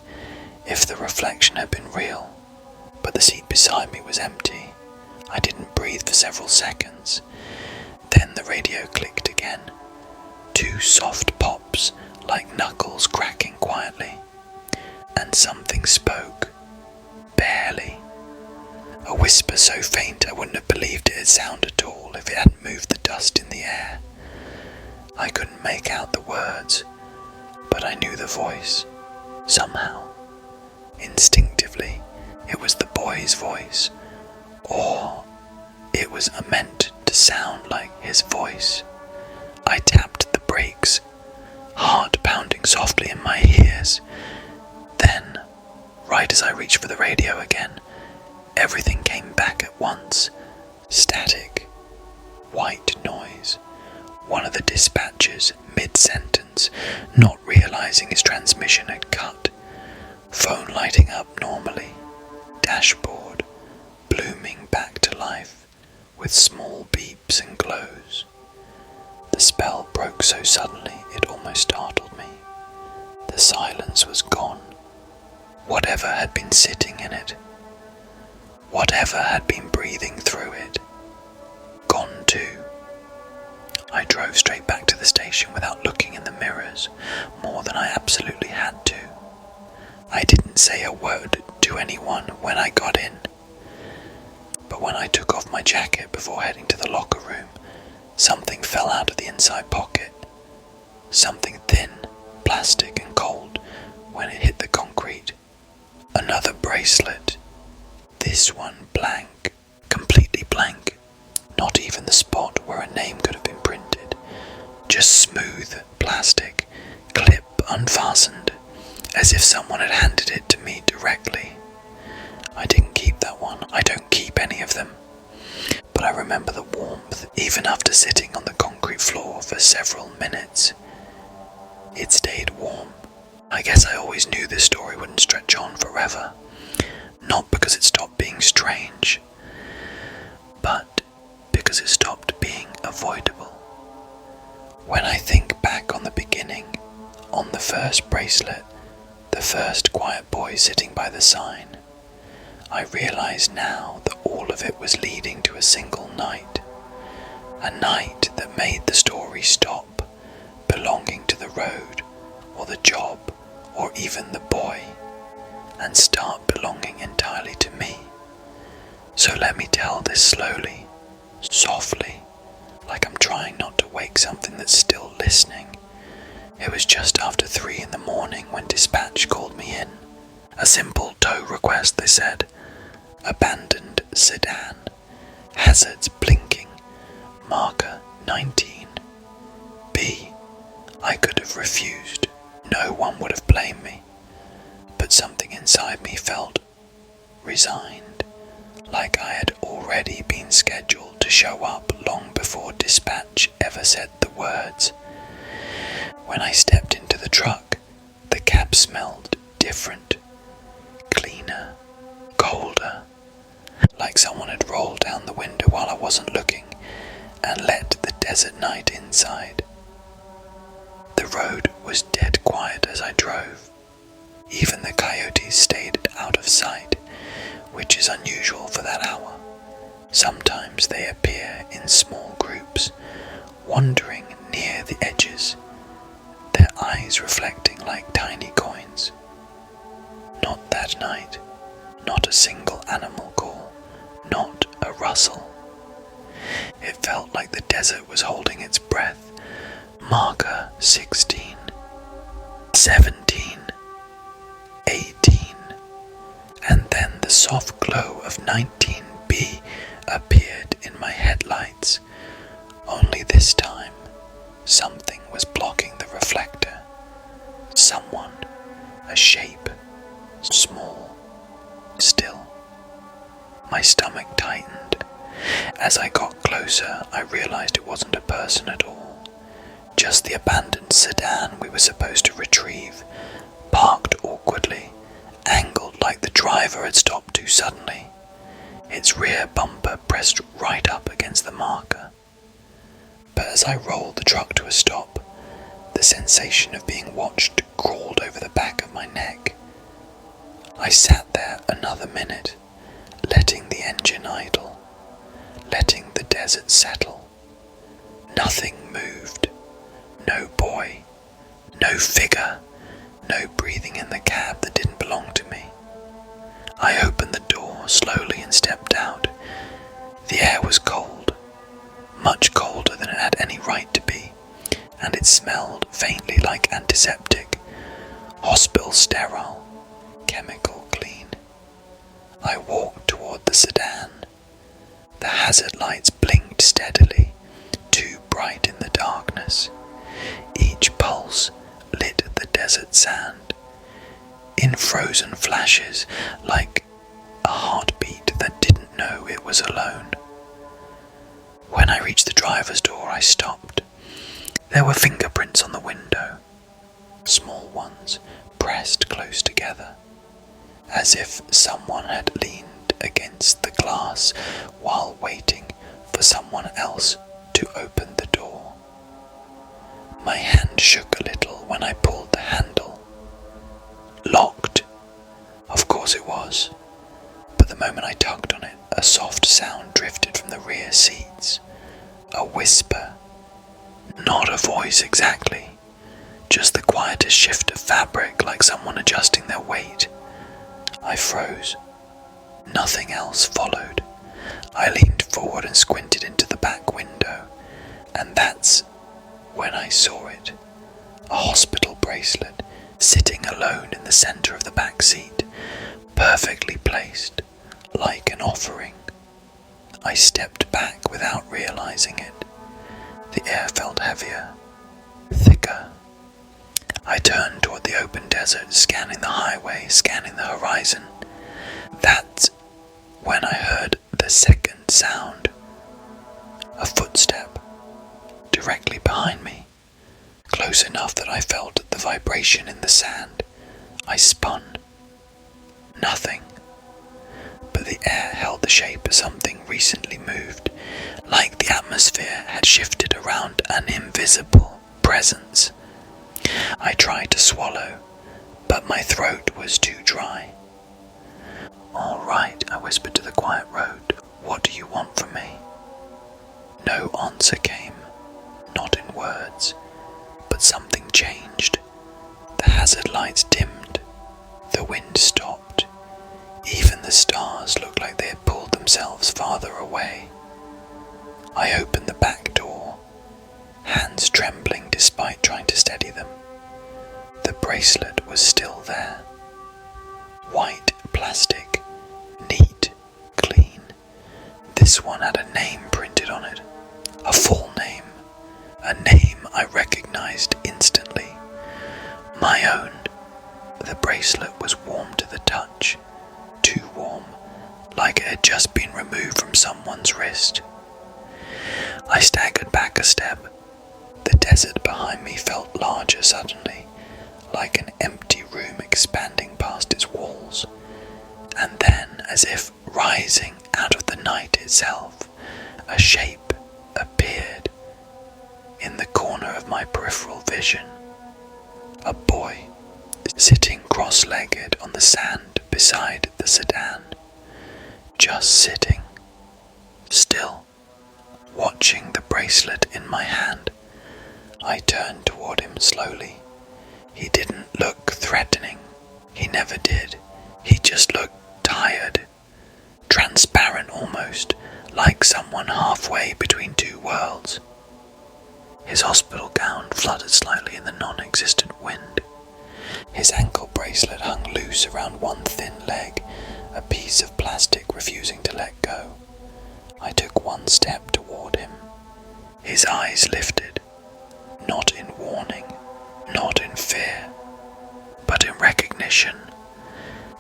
A: if the reflection had been real, but the seat beside me was empty. I didn't breathe for several seconds. Then the radio clicked again. 2 soft pops, like knuckles cracking quietly. And something spoke. Barely. A whisper so faint I wouldn't have believed it had sound at all if it hadn't moved the dust in the air. I couldn't make out the words, but I knew the voice. Somehow. Instinctively, it was the boy's voice. Or it was meant to sound like his voice. I tapped the brakes, heart pounding softly in my ears. Then, right as I reached for the radio again, everything came back at once. Static. White noise. One of the dispatchers, mid-sentence, not realizing his transmission had cut. Phone lighting up normally. Dashboard blooming back to life with small beeps and glows. The spell broke so suddenly it almost startled me. The silence was gone. Whatever had been sitting in it, whatever had been breathing through it, gone too. I drove straight back to the station without looking in the mirrors, more than I absolutely had to. I didn't say a word to anyone when I got in. But when I took off my jacket before heading to the locker room, something fell out of the inside pocket. Something thin, plastic and cold when it hit the concrete. Another bracelet. This one blank, completely blank. Not even the spot where a name could have been printed. Just smooth plastic, clip unfastened, as if someone had handed it to me directly. I didn't keep that one. I don't keep any of them. But I remember the warmth, even after sitting on the concrete floor for several minutes. It stayed warm. I guess I always knew this story wouldn't stretch on forever. Not because it stopped being strange, but because it stopped being avoidable. When I think back on the beginning, on the first bracelet, the first quiet boy sitting by the sign, I realize now that all of it was leading to a single night. A night that made the story stop, belonging to the road, or the job, or even the boy, and start belonging entirely to me. So let me tell this slowly, softly, like I'm trying not to wake something that's still listening. It was just after 3 in the morning when dispatch called me in. A simple tow request, they said. Abandoned sedan. Hazards blinking. Marker 19. B. I could have refused. No one would have blamed me. But something inside me felt resigned, like I had already been scheduled to show up long before dispatch ever said the words. When I stepped into the truck, the cab smelled different, cleaner, colder, like someone had rolled down the window while I wasn't looking and let the desert night inside. The road was dead quiet as I drove. Even the coyotes stayed out of sight, which is unusual for that hour. Sometimes they appear in small groups, wandering near the edges, their eyes reflecting like tiny coins. Not that night. Not a single animal call. Not a rustle. It felt like the desert was holding its breath. Marker 16. 17. 18. And then the soft glow of 19B appeared in my headlights. Only this time, something was blocking the reflector. Someone, a shape, small, still. My stomach tightened. As I got closer, I realized it wasn't a person at all. Just the abandoned sedan we were supposed to retrieve, its rear bumper pressed right up against the marker. But as I rolled the truck to a stop, the sensation of being watched crawled over the back of my neck. I sat there another minute, letting the engine idle, letting the desert settle. Nothing moved. No boy, no figure, no breathing in the cab that didn't belong to me. I opened the door slowly and stepped out. The air was cold, much colder than it had any right to be, and it smelled faintly like antiseptic, hospital sterile, chemical clean. I walked toward the sedan. The hazard lights blinked steadily, too bright in the darkness. Each pulse lit the desert sand, in frozen flashes like a heartbeat that didn't know it was alone. When I reached the driver's door, I stopped. There were fingerprints on the window, small ones pressed close together, as if someone had leaned against the glass while waiting for someone else to open the door. My hand shook a little when I pulled the handle. Locked. Of course it was. But the moment I tugged on it, a soft sound drifted from the rear seats. A whisper. Not a voice exactly. Just the quietest shift of fabric, like someone adjusting their weight. I froze. Nothing else followed. I leaned forward and squinted into the back window, and that's when I saw it. A hospital bracelet, sitting alone in the centre of the back seat, perfectly placed, like an offering. I stepped back without realizing it. The air felt heavier, thicker. I turned toward the open desert, scanning the highway, scanning the horizon. That's when I heard the second sound. A footstep, directly behind me, close enough that I felt the vibration in the sand. I spun. Nothing. But the air held the shape of something recently moved, like the atmosphere had shifted around an invisible presence. I tried to swallow, but my throat was too dry. "All right," I whispered to the quiet road. "What do you want from me?" No answer came, not in words, but something changed. The hazard lights dimmed, the wind stopped, even the stars looked like they had pulled themselves farther away. I opened the back door, hands trembling despite trying to steady them. The bracelet was still there. White plastic, neat, clean. This one had a name printed on it, a full name, a name I recognized instantly. My own. The bracelet was warm to the touch, too warm, like it had just been removed from someone's wrist. I staggered back a step. The desert behind me felt larger suddenly, like an empty room expanding past its walls. And then, as if rising out of the night itself, a shape appeared in the corner of my peripheral vision. A boy, sitting cross-legged on the sand beside the sedan. Just sitting, still, watching the bracelet in my hand. I turned toward him slowly. He didn't look threatening. He never did. He just looked tired, transparent almost, like someone halfway between two worlds. His hospital gown fluttered slightly in the non-existent wind. His ankle bracelet hung loose around one thin leg, a piece of plastic refusing to let go. I took one step toward him. His eyes lifted, not in warning, not in fear, but in recognition,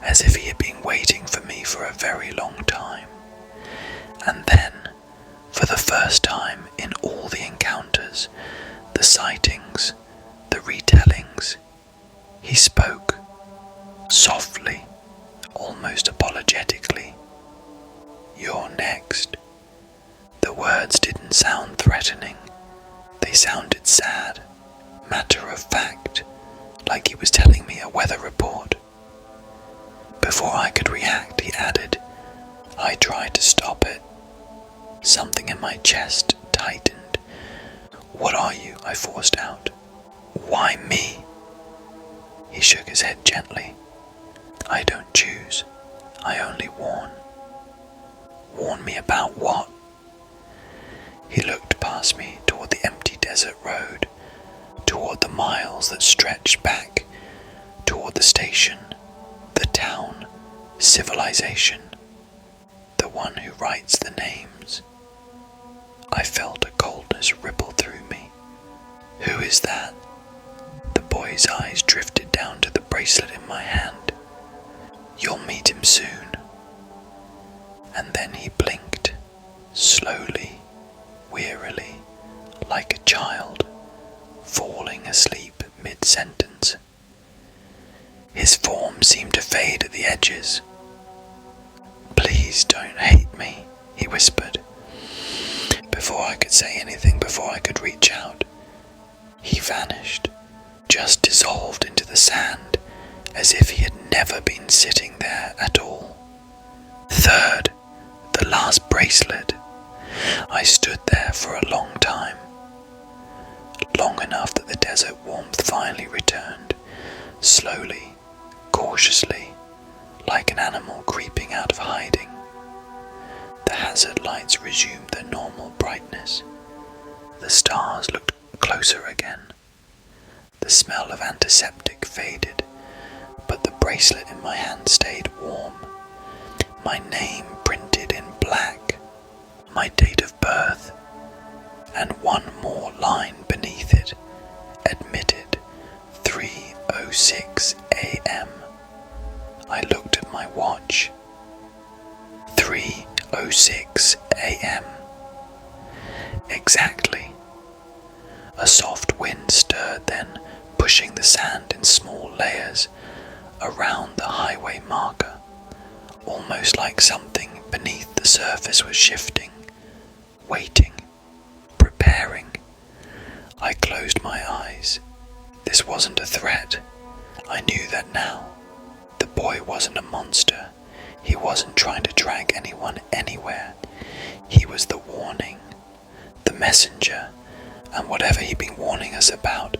A: as if he had been waiting for me for a very long time. And then, for the first time in all the encounters, the sightings, the retellings, he spoke, softly, almost apologetically. "You're telling me a weather report. Before I could react, he added, I tried to stop it. Something in my chest tightened. What are you? I forced out. Why me? He shook his head gently. I don't choose. I only warn. Warn me about what? He looked past me toward the empty desert road, toward the miles that stretched back, toward the station, the town, civilization, the one who writes the names. I felt a coldness ripple through me. Who is that? The boy's eyes drifted down to the bracelet in my hand. You'll meet him soon. And then he blinked, slowly, wearily, like a child, falling asleep mid-sentence. His form seemed to fade at the edges. Please don't hate me, he whispered. Before I could say anything, before I could reach out, he vanished, just dissolved into the sand, as if he had never been sitting there at all. Third, the last bracelet. I stood there for a long time, long enough that the desert warmth finally returned, slowly, cautiously, like an animal creeping out of hiding. The hazard lights resumed their normal brightness. The stars looked closer again. The smell of antiseptic faded, but the bracelet in my hand stayed warm. My name printed in black, my date of birth, and one more line beneath it, admitted 3:06 a.m. I looked at my watch. 3:06 a.m. Exactly. A soft wind stirred then, pushing the sand in small layers around the highway marker, almost like something beneath the surface was shifting, waiting, preparing. I closed my eyes. This wasn't a threat. I knew that now. The boy wasn't a monster. He wasn't trying to drag anyone anywhere. He was the warning, the messenger, and whatever he'd been warning us about,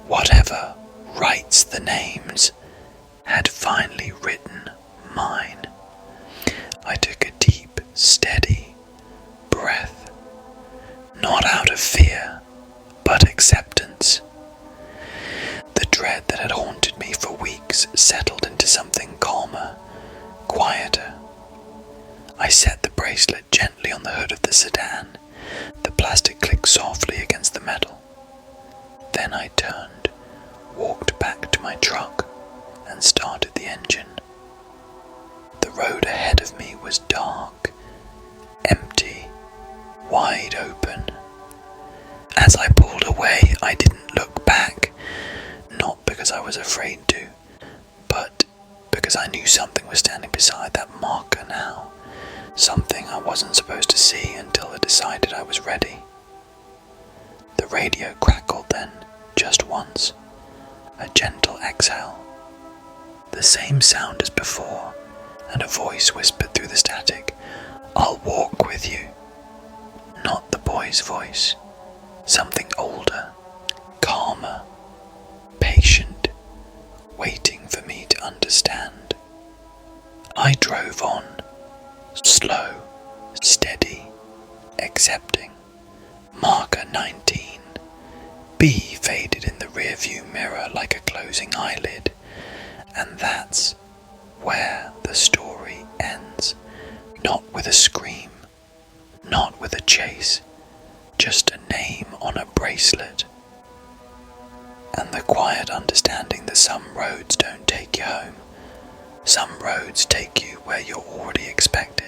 A: whatever writes the names, had finally written mine. I took a deep, steady breath, not out of fear, but acceptance. The dread that had haunted me for weeks settled into something calmer, quieter. I set the bracelet gently on the hood of the sedan. The plastic clicked softly against the metal. Then I turned, walked back to my truck, and started the engine. The road ahead of me was dark, empty, wide open. As I pulled away, I didn't look back, not because I was afraid to, but because I knew something was standing beside that marker now, something I wasn't supposed to see until it decided I was ready. The radio crackled then, just once, a gentle exhale. The same sound as before, and a voice whispered through the static, "I'll walk with you." Not the boy's voice, something older, calmer, patient, waiting for me to understand. I drove on, slow, steady, accepting. Marker 19. B faded in the rearview mirror like a closing eyelid, and that's where the story ends. Not with a scream, not with a chase, just a name on a bracelet. And the quiet understanding that some roads don't take you home. Some roads take you where you're already expected.